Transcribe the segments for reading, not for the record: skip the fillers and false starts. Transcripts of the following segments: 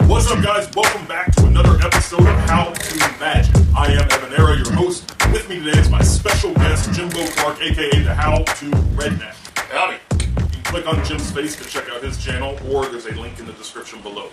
What's up, guys? Welcome back to another episode of How to Magic. I am EvanEra, your host. With me today is my special guest, Jimbo Clark, aka the How to Redneck. Howdy. You can click on Jim's face to check out his channel, or there's a link in the description below.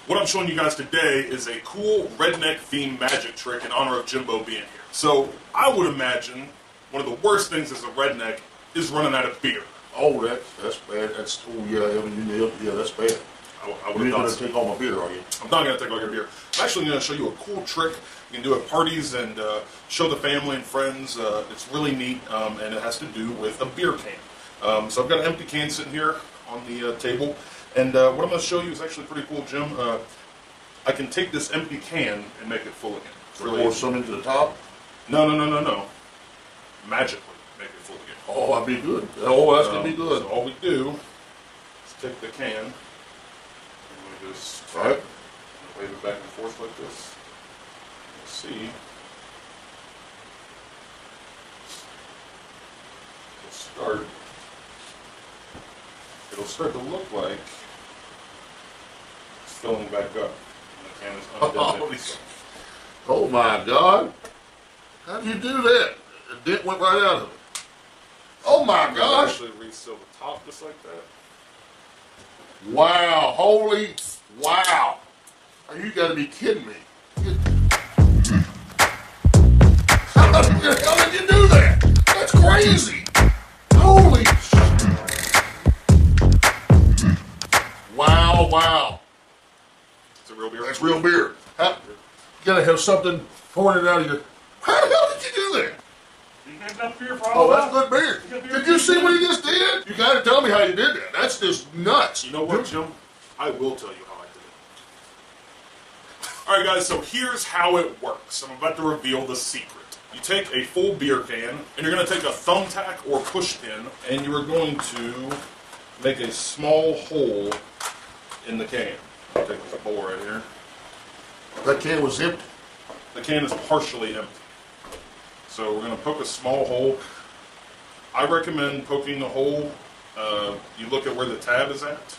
What I'm showing you guys today is a cool redneck themed magic trick in honor of Jimbo being here. So, I would imagine one of the worst things as a redneck is running out of beer. Oh, that's bad. That's that's bad. I You're going to take all my beer, are you? I'm not going to take all your beer. I'm actually going to show you a cool trick you can do at parties and show the family and friends. It's really neat, and it has to do with a beer can. So I've got an empty can sitting here on the table, and what I'm going to show you is actually pretty cool, Jim. I can take this empty can and make it full again. So really pour some into the top? No. Magically make it full again. Oh, that'd be good. Oh, that's going to be good. So all we do is take the can. Just right. Wave it back and forth like this. Let's see. It'll start to look like it's filling back up. And the can is undented. Oh my God! How did you do that? The dent went right out of it. Oh my gosh! Actually reseal the top just like that. Wow! Holy wow! You got to be kidding me! How did you do that? That's crazy! Holy! Wow! It's a real beer. That's real beer. You gotta have something pouring it out of your. How the hell did you do that? You gave that beer for all that's good beer. Did you see what he just did? You gotta tell me how you did that. That's just nuts. You know what, Jim? I will tell you how I did it. Alright guys, so here's how it works. I'm about to reveal the secret. You take a full beer can, and you're going to take a thumbtack or push pin, and you are going to make a small hole in the can. I'll take this bowl right here. That can was empty. The can is partially empty. So we're going to poke a small hole. I recommend poking the hole, you look at where the tab is at,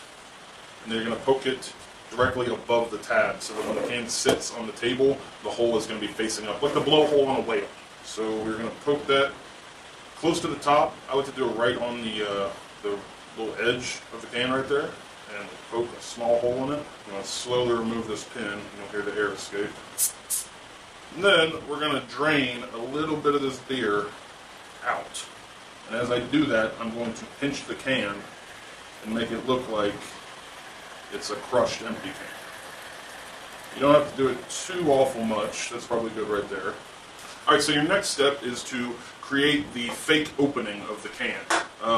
and then you're going to poke it directly above the tab, so that when the can sits on the table, the hole is going to be facing up, like the blowhole on a whale. So we're going to poke that close to the top. I like to do it right on the little edge of the can right there, and poke a small hole in it. I'm going to slowly remove this pin, and you'll hear the air escape. And then we're going to drain a little bit of this beer out. And as I do that, I'm going to pinch the can and make it look like it's a crushed empty can. You don't have to do it too awful much. That's probably good right there. Alright, so your next step is to create the fake opening of the can.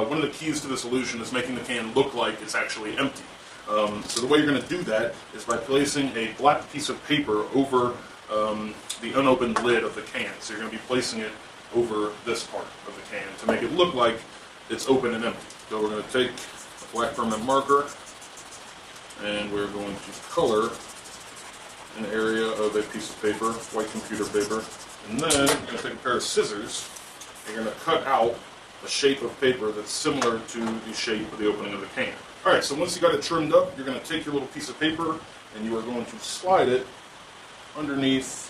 One of the keys to this illusion is making the can look like it's actually empty. So the way you're going to do that is by placing a black piece of paper over the unopened lid of the can. So you're going to be placing it over this part of the can to make it look like it's open and empty. So we're going to take a black permanent marker, and we're going to color an area of a piece of paper, white computer paper, and then you're going to take a pair of scissors, and you're going to cut out a shape of paper that's similar to the shape of the opening of the can. Alright, so once you got it trimmed up, you're going to take your little piece of paper, and you are going to slide it underneath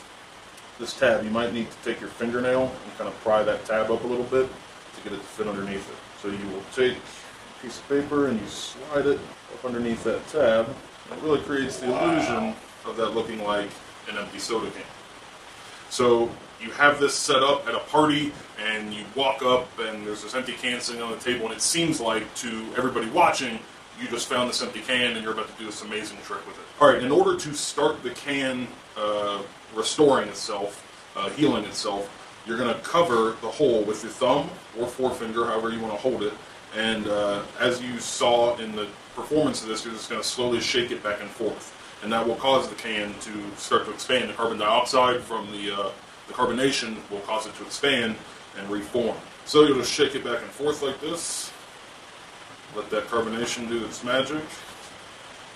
this tab. You might need to take your fingernail and kind of pry that tab up a little bit to get it to fit underneath it. So you will take a piece of paper and you slide it up underneath that tab. It really creates the illusion of that looking like an empty soda can. So you have this set up at a party, and you walk up and there's this empty can sitting on the table, and it seems like to everybody watching, you just found this empty can and you're about to do this amazing trick with it. Alright, in order to start the can restoring itself, healing itself, you're going to cover the hole with your thumb or forefinger, however you want to hold it, and as you saw in the performance of this, you're just going to slowly shake it back and forth, and that will cause the can to start to expand. The carbon dioxide from the carbonation will cause it to expand and reform. So you'll just shake it back and forth like this, let that carbonation do its magic,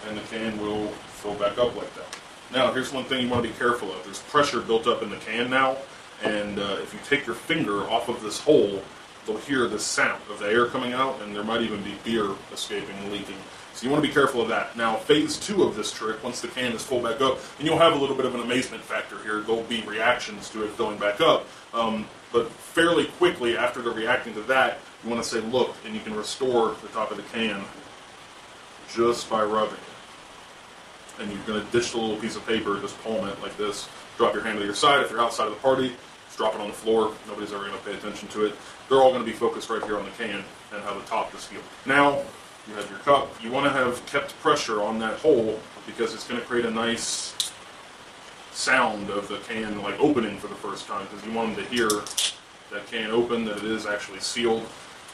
and the can will fill back up like that. Now, here's one thing you want to be careful of. There's pressure built up in the can now, and if you take your finger off of this hole, they'll hear the sound of the air coming out, and there might even be beer escaping and leaking. So you want to be careful of that. Now, phase 2 of this trick, once the can is full back up, and you'll have a little bit of an amazement factor here. There'll be reactions to it filling back up. But fairly quickly after they're reacting to that, you want to say, look, and you can restore the top of the can just by rubbing it. And you're going to ditch the little piece of paper, just palm it like this. Drop your hand to your side. If you're outside of the party, just drop it on the floor. Nobody's ever going to pay attention to it. They're all going to be focused right here on the can and how the top is sealed. Now, you have your cup. You want to have kept pressure on that hole because it's going to create a nice sound of the can like opening for the first time, because you want them to hear that can open, that it is actually sealed.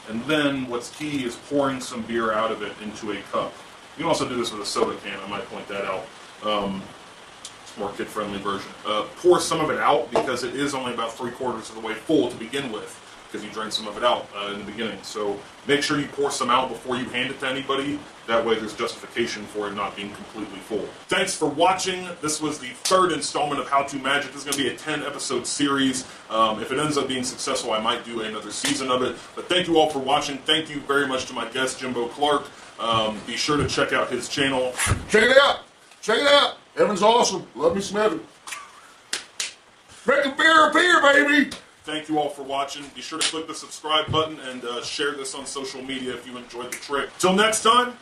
And then what's key is pouring some beer out of it into a cup. You can also do this with a soda can, I might point that out. It's a more kid-friendly version. Pour some of it out because it is only about 3/4 of the way full to begin with, because you drain some of it out in the beginning. So make sure you pour some out before you hand it to anybody. That way there's justification for it not being completely full. Thanks for watching. This was the 3rd installment of How To Magic. This is going to be a 10-episode series. If it ends up being successful, I might do another season of it. But thank you all for watching. Thank you very much to my guest, Jimbo Clark. Be sure to check out his channel. Check it out. Check it out. Evan's awesome. Love me some Evan. Make the beer appear, baby. Thank you all for watching. Be sure to click the subscribe button and share this on social media if you enjoyed the trick. Till next time,